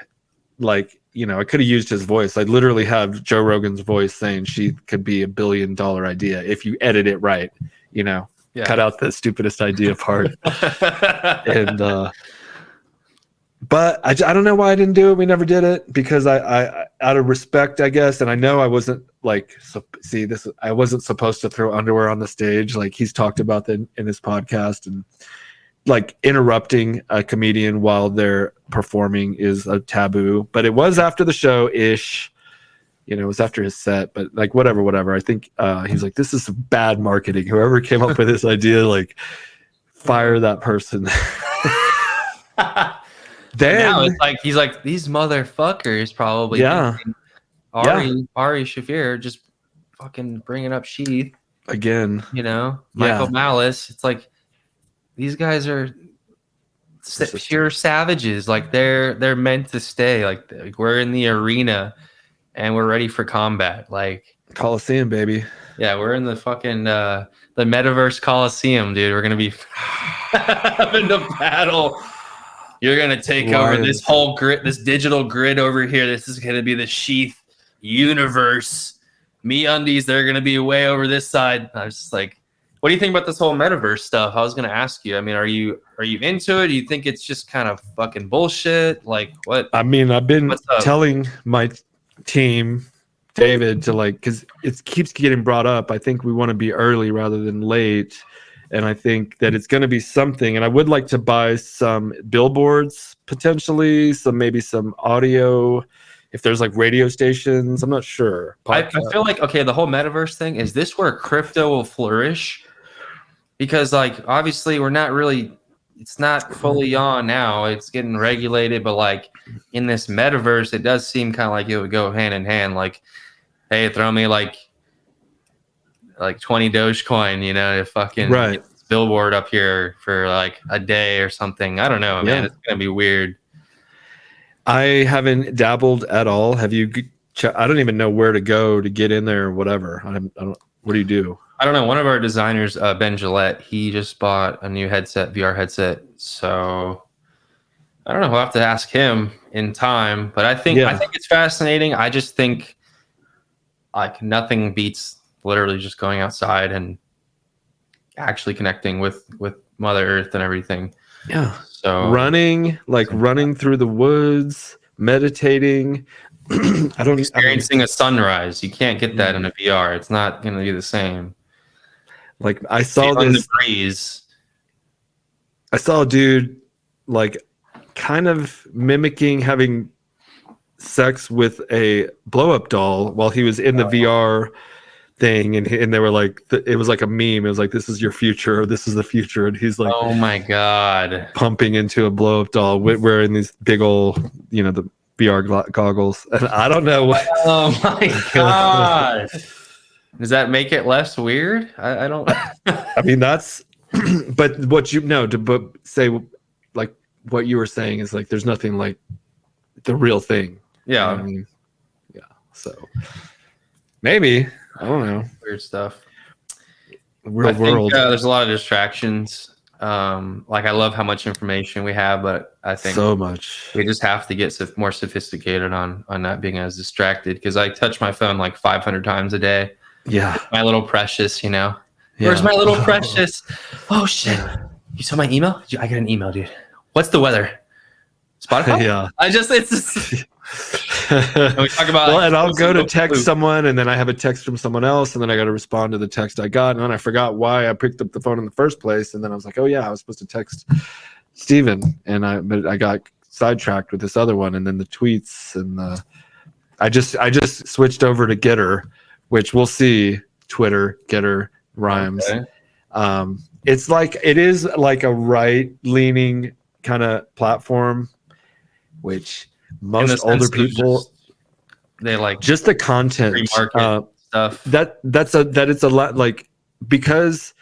Like, you know, I could have used his voice. I literally have Joe Rogan's voice saying Sheath could be $1 billion idea if you edit it right. You know, cut out the stupidest idea part. And but I don't know why I didn't do it. We never did it because I out of respect, I guess. And I know I wasn't like, I wasn't supposed to throw underwear on the stage. Like he's talked about that in his podcast, and like interrupting a comedian while they're performing is a taboo. But it was after the show ish. you know, it was after his set, but like whatever. I think he's like, this is bad marketing. Whoever came up with this idea, like, fire that person. Then now it's like he's like, these motherfuckers probably thinking Ari Shafir just fucking bringing up Sheath again, you know, Michael Malice. It's like these guys are pure savages. Like they're meant to stay. Like we're in the arena and we're ready for combat. Like Coliseum, baby. Yeah, we're in the fucking the metaverse Coliseum, dude. We're gonna be having a battle. You're gonna take over this whole grid, this digital grid over here. This is gonna be the Sheath universe. MeUndies, they're gonna be way over this side. I was just like, what do you think about this whole metaverse stuff? I was gonna ask you. I mean, are you into it? Do you think it's just kind of fucking bullshit? Like what? I mean, I've been telling my team, David, to like, because it keeps getting brought up. I think we want to be early rather than late. And I think that it's going to be something. And I would like to buy some billboards, potentially, maybe some audio, if there's like radio stations. I'm not sure. I feel like, okay, the whole metaverse thing, is this where crypto will flourish? Because like, obviously we're not really, it's not fully on now. It's getting regulated, but like in this metaverse, it does seem kind of like it would go hand in hand. Like, hey, throw me like 20 Dogecoin, you know, to fucking get this billboard up here for like a day or something. I don't know, man. It's gonna be weird. I haven't dabbled at all. Have you? I don't even know where to go to get in there or whatever. I don't. What do you do? I don't know. One of our designers, Ben Gillette, he just bought a new headset, VR headset. So I don't know. We'll have to ask him in time. But I think it's fascinating. I just think like nothing beats literally just going outside and actually connecting with Mother Earth and everything. Yeah. So running through the woods, meditating. Experiencing a sunrise. You can't get that in a VR. It's not going to be the same. Like I saw this breeze. I saw a dude like kind of mimicking having sex with a blow-up doll while he was in the VR thing, and they were like, it was like a meme. It was like, this is your future, or this is the future, and he's like, oh my god, pumping into a blow-up doll wearing these big old, you know, the VR goggles. And I don't know what. Oh my god. Does that make it less weird? I don't. I mean, that's. But what you know to say, like what you were saying is like, there's nothing like the real thing. Yeah. You know what I mean? Yeah. So maybe. I don't know. Weird stuff. Real world. There's a lot of distractions. Like I love how much information we have, but I think so much. We just have to get more sophisticated on not being as distracted, because I touch my phone like 500 times a day. Yeah. My little precious, you know. Yeah. Where's my little precious? Oh shit! You saw my email? I got an email, dude. What's the weather? Spotify? Yeah. It's we talk about and I'll go to text someone, and then I have a text from someone else, and then I got to respond to the text I got, and then I forgot why I picked up the phone in the first place, and then I was like, oh yeah, I was supposed to text Steven, but I got sidetracked with this other one, and then the tweets, and I just switched over to Getter, which we'll see. Twitter, Getter rhymes. Okay. It is like a right-leaning kind of platform, which most older people they like just the content stuff that it's a lot, like, because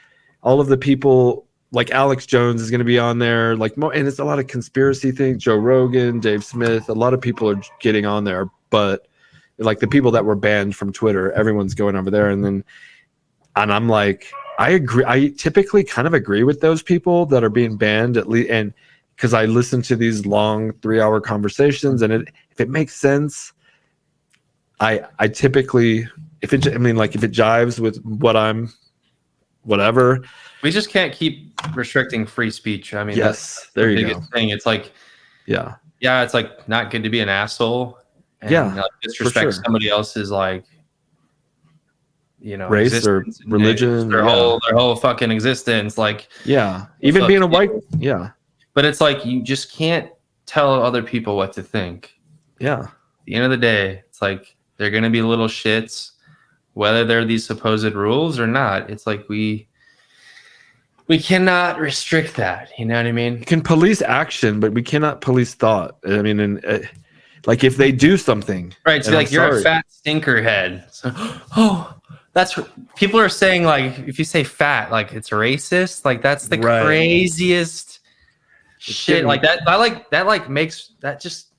all of the people like Alex Jones is going to be on there, like, and it's a lot of conspiracy things. Joe Rogan, Dave Smith, a lot of people are getting on there, but like the people that were banned from Twitter, everyone's going over there, and I'm like, I agree. I typically kind of agree with those people that are being banned, at least, and because I listen to these long 3-hour conversations, and if it makes sense, I typically, if it jives with what I'm, whatever. We just can't keep restricting free speech. I mean, yes, there you go. Thing. It's like, yeah, it's like not good to be an asshole. And, disrespect somebody else's, like, you know, race or religion, their whole fucking existence. Like, even being a white, But it's like, you just can't tell other people what to think. Yeah. At the end of the day, it's like, They're going to be little shits, whether they're these supposed rules or not. It's like we cannot restrict that. You know what I mean? We can police action, but we cannot police thought. I mean, and like if they do something, Right? To be like, you're a fat stinker head. So, that's people are saying, like, if you say fat, like it's racist. Like that's the craziest shit. Like that makes that just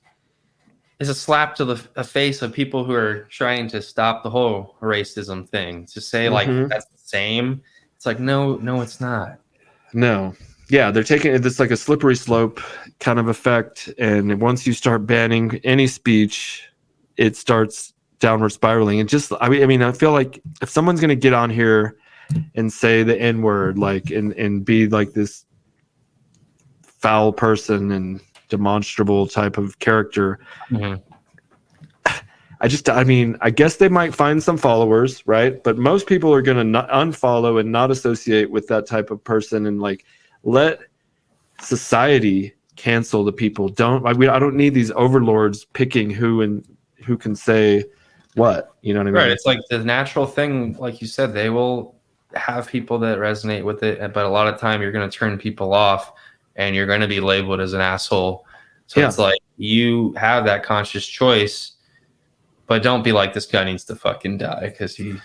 is a slap to the face of people who are trying to stop the whole racism thing. To say like that's the same. It's like no, it's not. No. Yeah, they're taking it. It's like a slippery slope kind of effect, and once you start banning any speech, it starts downward spiraling. And just, I mean, I feel like if someone's going to get on here and say the N word, like, and be like this foul person and demonstrable type of character, I mean, I guess they might find some followers, right? But most people are going to unfollow and not associate with that type of person, and like let society cancel the people. I don't need these overlords picking who can say what. You know what I mean? Right. It's like the natural thing, like you said, they will have people that resonate with it, but a lot of time you're going to turn people off, and you're going to be labeled as an asshole. So it's like you have that conscious choice. But don't be like, this guy needs to fucking die because he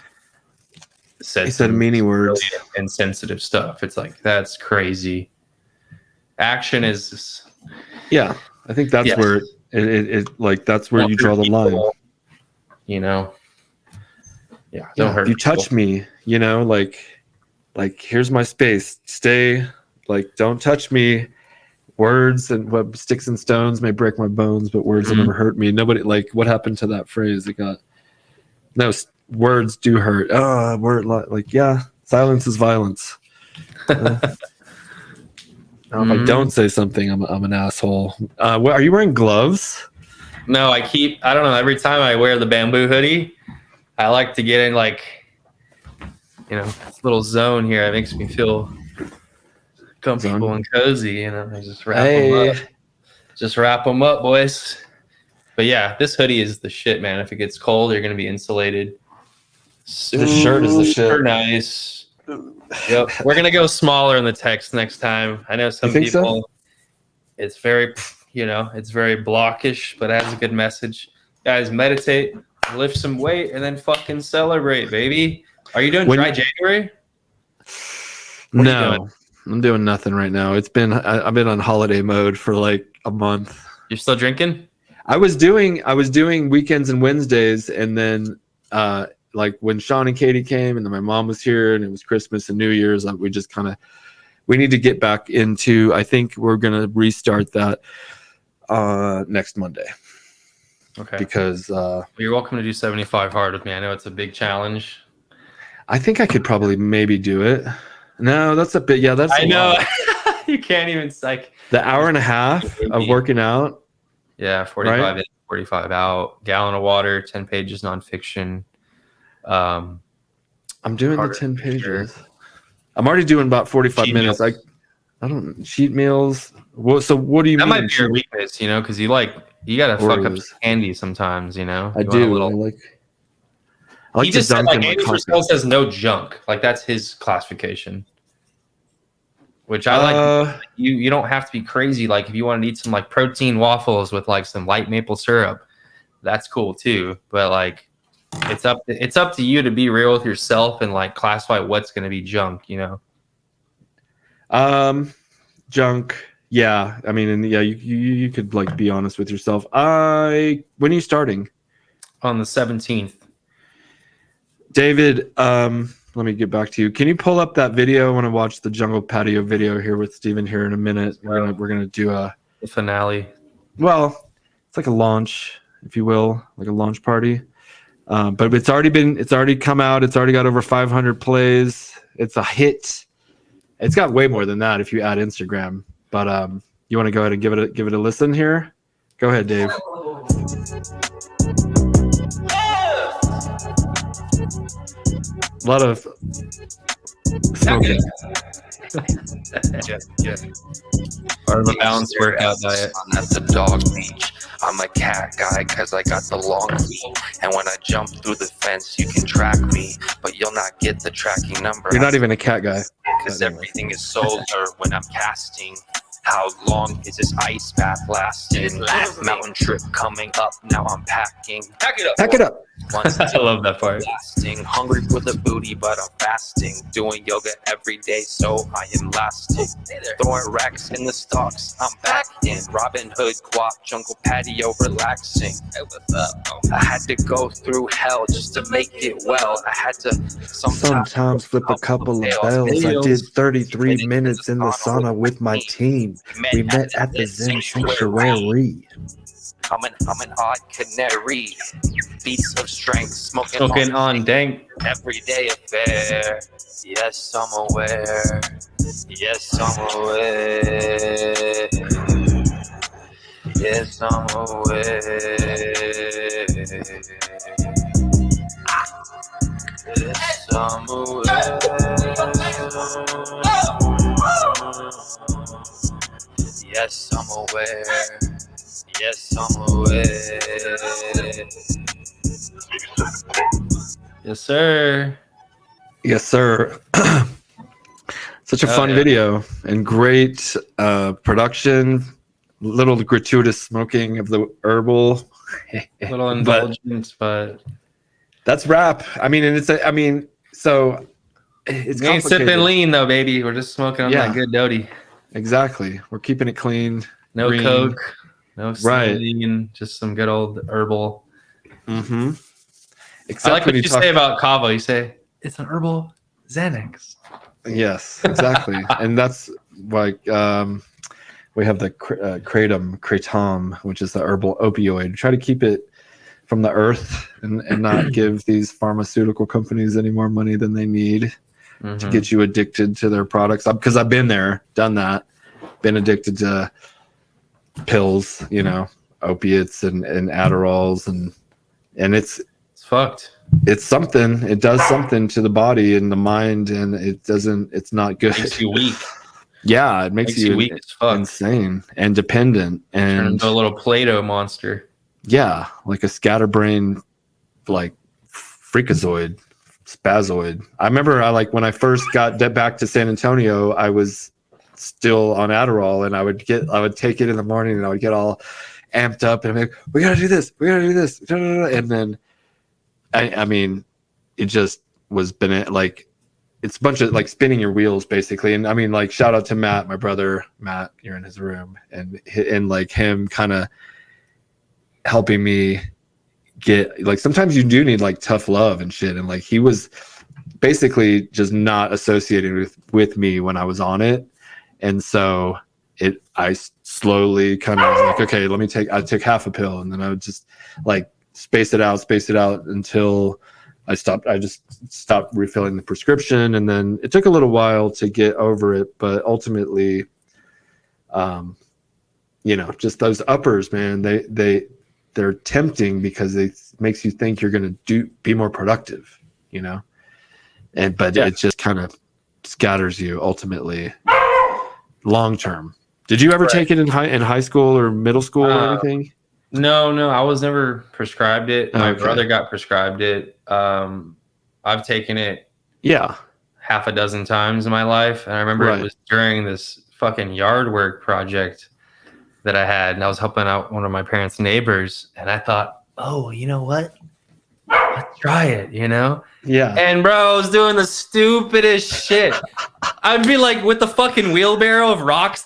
said meaning words, really insensitive stuff. It's like, that's crazy. Action is, I think that's where it like that's where you draw the line. You know, don't hurt. You touch me, you know, like here's my space. Stay, like, don't touch me. Words and what sticks and stones may break my bones, but words will never hurt me. Nobody, like, what happened to that phrase? It got words do hurt. Silence is violence. If I don't say something, I'm an asshole. Are you wearing gloves? No, I don't know. Every time I wear the bamboo hoodie, I like to get in, like, you know, this little zone here. It makes me feel comfortable and cozy, you know. I just wrap them up. Just wrap them up, boys. But yeah, this hoodie is the shit, man. If it gets cold, you're gonna be insulated. This shirt is the shit. Super nice. Yep. We're gonna go smaller in the text next time. I know some people. It's very, you know, it's very blockish, but it has a good message. Guys, meditate, lift some weight, and then fucking celebrate, baby. Are you doing dry January? No. I'm doing nothing right now. I've been on holiday mode for like a month. You're still drinking? I was doing weekends and Wednesdays, and then like when Sean and Katie came, and then my mom was here, and it was Christmas and New Year's. We need to get back into. I think we're gonna restart that next Monday. Okay. Because you're welcome to do 75 hard with me. I know it's a big challenge. I think I could probably maybe do it. No, that's a bit. Yeah, that's. I know. You can't even the hour and a half of working out. Yeah, 45 in, 45 out. Gallon of water, 10 pages nonfiction. I'm doing the 10 pages. I'm already doing about 45 minutes. I don't cheat meals. So what do you mean? That might be your weakness, you know, because you gotta fuck up candy sometimes, you know. I do. I like he just said, like, Andy Frisell says no junk. Like, that's his classification. Which I like. You don't have to be crazy. Like, if you want to eat some, like, protein waffles with, like, some light maple syrup, that's cool too. But, like, it's up to you to be real with yourself and, like, classify what's going to be junk, you know? Junk. Yeah. I mean, and yeah, you could, like, be honest with yourself. When are you starting? On the 17th. David, let me get back to you. Can you pull up that video? I want to watch the jungle patio video here with Steven here in a minute. We're gonna do the finale. Well, it's like a launch, if you will, like a launch party. But it's already come out. It's already got over 500 plays. It's a hit. It's got way more than that if you add Instagram. But you want to go ahead and give it a listen here? Go ahead, Dave. A lot of smoking. Yeah. Or a balanced workout diet. At the dog beach. I'm a cat guy cause I got the long feet. And when I jump through the fence, you can track me, but you'll not get the tracking number. You're not even a cat guy. Cause everything is solar when I'm casting. How long is this ice bath lasting? Mountain trip coming up, now I'm packing. Pack it up. Pack it up. Once I love that part. lasting, hungry for the booty, but I'm fasting. Doing yoga every day, so I am lasting. Throwing racks in the stocks, I'm back in. Robin Hood, guap, jungle patio, relaxing. Hey, what's up? I had to go through hell just to make it well. I had to Sometimes flip a couple of bells. I did 33 minutes in the sauna with my team. We met at the Zen Sanctuary. I'm an odd canary. Beats of strength, Smoking on dank. everyday affair. Yes, I'm aware. Yes, I'm aware. Yes, I'm aware. Yes, I'm aware. Yes, I'm aware. Yes, I'm aware. Yes, sir. Yes, sir. Such a Hell fun yeah. video and great production. Little gratuitous smoking of the herbal. Little But indulgence, but that's rap. I mean, and so it's we ain't sipping complicated. lean though, baby. We're just smoking on Yeah. that good doty. Exactly. We're keeping it clean. No green. coke, no Right. lean, just some good old herbal. Mm-hmm. I Except like when what you talk- say about kava. You say it's an herbal Xanax. Yes, exactly. And that's like we have the kratom, which is the herbal opioid. Try to keep it from the earth and not give these pharmaceutical companies any more money than they need to get you addicted to their products. Because I've been there, done that, been addicted to pills, opiates and Adderalls, and it's fucked. It's something. It does something to the body and the mind, and it's not good. Makes you weak. Yeah, it makes you weak as fuck. insane and dependent, Turn and into a little Play-Doh monster. yeah, like a scatterbrain, like freakazoid, spazoid. I remember when I first got back to San Antonio, I was still on Adderall, and I would take it in the morning, and I would get all amped up, and I'm like, we gotta do this, and then I mean, it just was like it's a bunch of like spinning your wheels basically. And I mean, like, shout out to Matt, my brother Matt, you're in his room, and like him kind of helping me get, like, sometimes you do need like tough love and shit, and like he was basically just not associating with me when I was on it. And so I slowly kind of was like, okay, I'd take half a pill, and then I would just like space it out until I just stopped refilling the prescription. And then it took a little while to get over it, but ultimately, just those uppers, man, they're tempting because it makes you think you're going to be more productive, but it just kind of scatters you ultimately long term. Did you ever take it in high school or middle school or anything? No, I was never prescribed it. My Okay. brother got prescribed it. I've taken it half a dozen times in my life, and I remember Right. it was during this fucking yard work project that I had, and I was helping out one of my parents' neighbors, and I thought, oh, you know what? Let's try it, Yeah. And bro, I was doing the stupidest shit. I'd be like with the fucking wheelbarrow of rocks,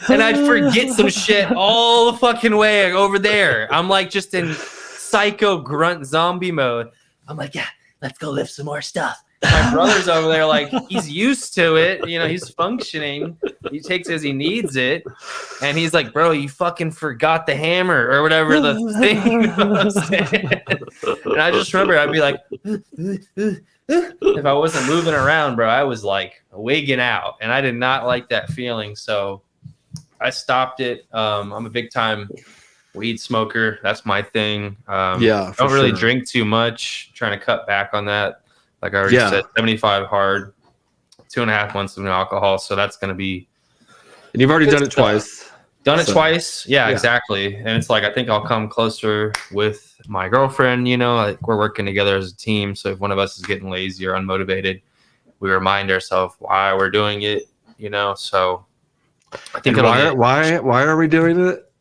and I'd forget some shit all the fucking way over there. I'm like just in psycho grunt zombie mode. I'm like, yeah, let's go lift some more stuff. My brother's over there like he's used to it. He's functioning. He takes it as he needs it. And he's like, bro, you fucking forgot the hammer or whatever the thing was. And I just remember I'd be like, if I wasn't moving around, bro, I was like wigging out. And I did not like that feeling. So I stopped it. I'm a big time weed smoker. That's my thing. Yeah, don't really sure. drink too much. Trying to cut back on that. Like I already said, 75 hard. 2.5 months of no alcohol. So that's going to be. And you've already done it twice. Done it So, twice. Yeah, yeah. exactly. And it's like, I think I'll come closer with my girlfriend, like we're working together as a team. So if one of us is getting lazy or unmotivated, we remind ourselves why we're doing it, so I think why are we doing it?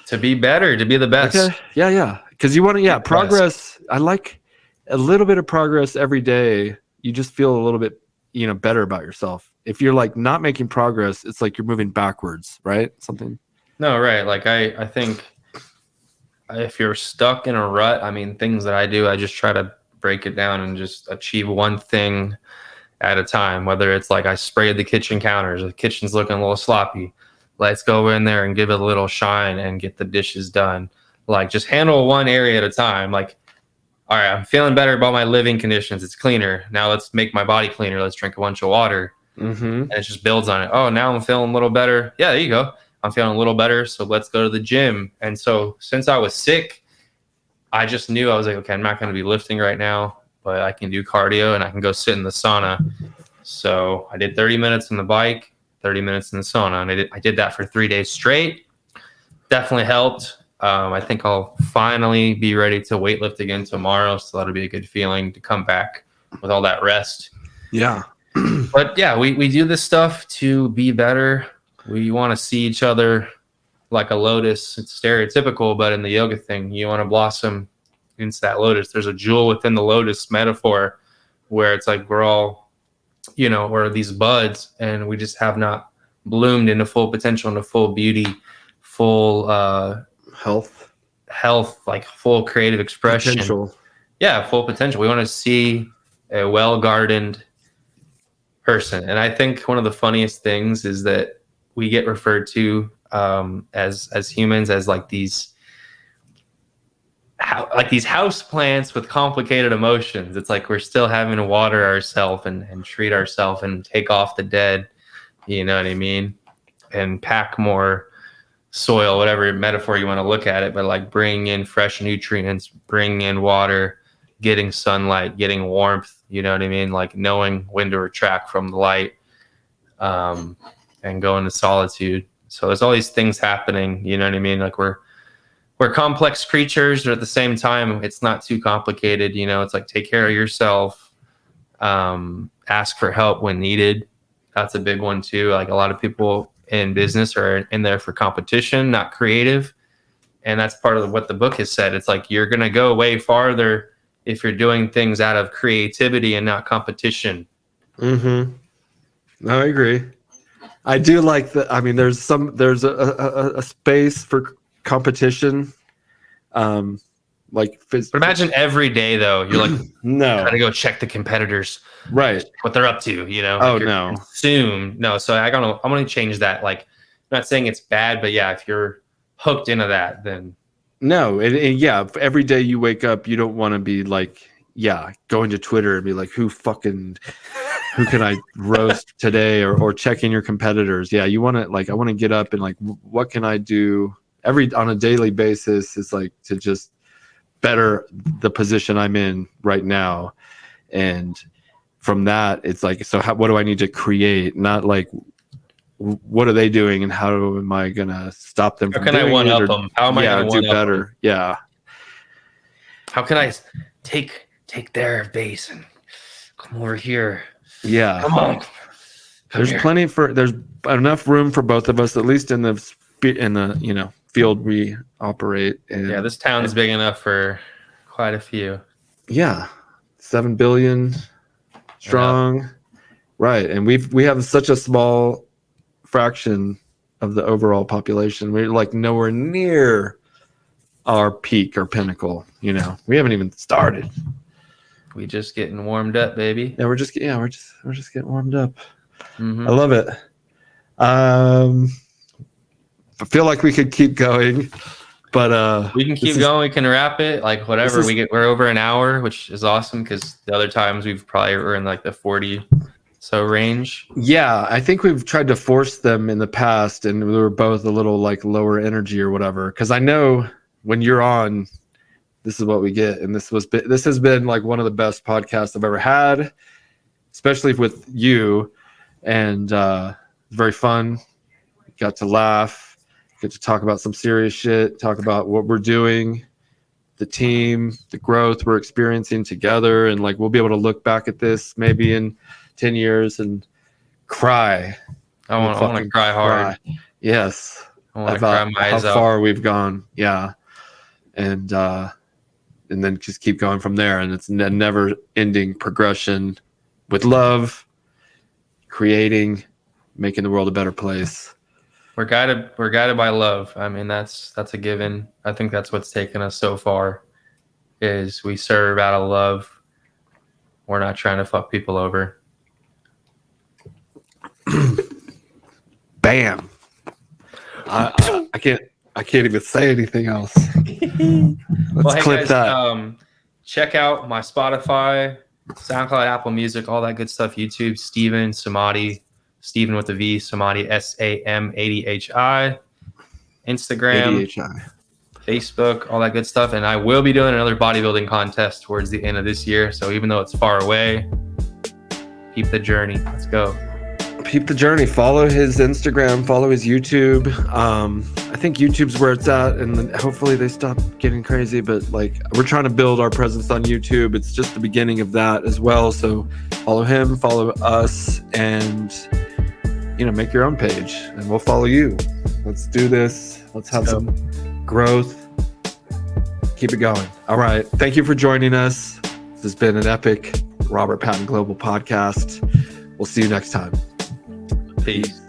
To be better, to be the best. Okay. Yeah. Because you want to, progress. I like a little bit of progress every day. You just feel a little bit, better about yourself. If you're like not making progress, it's like you're moving backwards, right? Something. No, right. Like I think if you're stuck in a rut, things that I do, I just try to break it down and just achieve one thing at a time. Whether it's like I sprayed the kitchen counters, the kitchen's looking a little sloppy. Let's go in there and give it a little shine and get the dishes done. Like just handle one area at a time. Like, all right, I'm feeling better about my living conditions. It's cleaner. Now let's make my body cleaner. Let's drink a bunch of water. And it just builds on it. Oh, now I'm feeling a little better. Yeah, there you go. I'm feeling a little better. So let's go to the gym. And so since I was sick, I just knew I was like, okay, I'm not going to be lifting right now, but I can do cardio and I can go sit in the sauna. So I did 30 minutes on the bike, 30 minutes in the sauna. And I did that for 3 days straight. Definitely helped. I think I'll finally be ready to weightlift again tomorrow. So that'll be a good feeling to come back with all that rest. Yeah. But yeah, we do this stuff to be better. We want to see each other like a lotus. It's stereotypical, but in the yoga thing, you want to blossom into that lotus. There's a jewel within the lotus metaphor where it's like we're all, we're these buds and we just have not bloomed into full potential, into full beauty, full health, like full creative expression. Potential. Yeah, full potential. We want to see a well-gardened person. And I think one of the funniest things is that we get referred to as humans as like these house plants with complicated emotions. It's like we're still having to water ourselves and treat ourselves and take off the dead, you know what I mean? And pack more soil, whatever metaphor you want to look at it, but like bring in fresh nutrients, bring in water, getting sunlight, getting warmth, you know what I mean? Like knowing when to retract from the light and go into solitude. So there's all these things happening, you know what I mean? Like we're complex creatures, but at the same time, it's not too complicated. It's like take care of yourself, ask for help when needed. That's a big one too. Like a lot of people in business are in there for competition, not creative. And that's part of what the book has said. It's like you're going to go way farther if you're doing things out of creativity and not competition. No, I agree. I do like that. There's a space for competition. But imagine every day though, you're like, no, gotta go check the competitors, right? What they're up to, Oh no, consume. No, so I'm gonna change that. Like, I'm not saying it's bad, but yeah, if you're hooked into that, then no, and yeah, every day you wake up, you don't want to be like, going to Twitter and be like, who can I roast today, or checking your competitors. Yeah, you want to I want to get up and like, what can I do on a daily basis is like to just better the position I'm in right now. And from that, it's like, so what do I need to create? Not like, what are they doing and how am I going to stop them from doing it? How can I one-up them? How am I going to do better? Them? Yeah. How can I take their base and come over here? Yeah. Come on. There's enough room for both of us, at least in the field we operate in. Yeah, this town is big enough for quite a few. Yeah, 7 billion strong. Yeah. Right, and we have such a small fraction of the overall population. We're like nowhere near our peak or pinnacle. We haven't even started. We just getting warmed up, baby. Yeah, we're just getting warmed up. Mm-hmm. I love it. I feel like we could keep going, but we can keep going. We can wrap it, like whatever. We're over an hour, which is awesome because the other times we've probably were in like the 40 so range. Yeah, I think we've tried to force them in the past, and we were both a little like lower energy or whatever. Because I know when you're on, this is what we get, and this has been like one of the best podcasts I've ever had. especially with you, and very fun. Got to laugh, get to talk about some serious shit, talk about what we're doing, the team, the growth we're experiencing together, and like we'll be able to look back at this maybe in 10 years and cry. I want to cry hard. Yes. I want to cry my eyes how out. far we've gone. Yeah. And then just keep going from there. And it's a never ending progression with love, creating, making the world a better place. We're guided by love. I mean, that's a given. I think that's what's taken us so far, is we serve out of love. We're not trying to fuck people over. Bam. I can't even say anything else. Let's clip that. Check out my Spotify, SoundCloud, Apple Music, all that good stuff. YouTube, Steven Samadhi, Steven with a V, Samadhi, SAMADHI. Instagram, ADHI. Facebook, all that good stuff. And I will be doing another bodybuilding contest towards the end of this year. So even though it's far away, keep the journey. Let's go. Keep the journey. Follow his Instagram, follow his YouTube. I think YouTube's where it's at, and then hopefully they stop getting crazy, but like we're trying to build our presence on YouTube. It's just the beginning of that as well. So follow him, follow us, and make your own page, and we'll follow you. Let's do this. Let's have some growth. Keep it going. All right. Thank you for joining us. This has been an epic Robert Patton Global podcast. We'll see you next time. Peace.